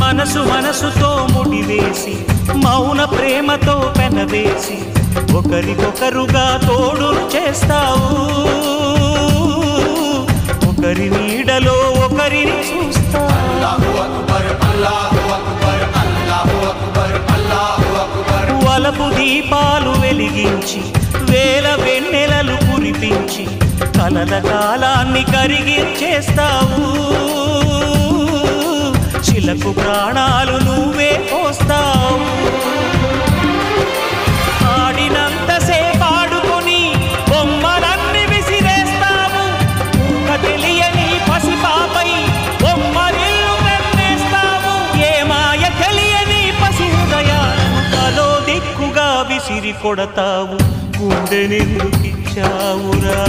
మనసు మనసుతో ముడివేసి మౌన ప్రేమతో పెనవేసి ఒకరికొకరుగా తోడును చేస్తావు ఒకరి నీడలో ఒకరిని చూస్తావు వలపు దీపాలు వెలిగించి వేల వెన్నెలలు కురిపించి కలల కాలాన్ని కరిగించేస్తావు శిలకు ప్రాణాలు నువ్వే పోస్తావు ఆడినంతసేపు ఆడుకొని బొమ్మలన్నీ విసిరేస్తావు తెలియని పసిపాపై బొమ్మరిల్లు కన్నేస్తావు ఏ మాయ తెలియని పసి హృదయాలను తలో దిక్కుగా విసిరి కొడతావు గుండెనెందుకిచ్చావురా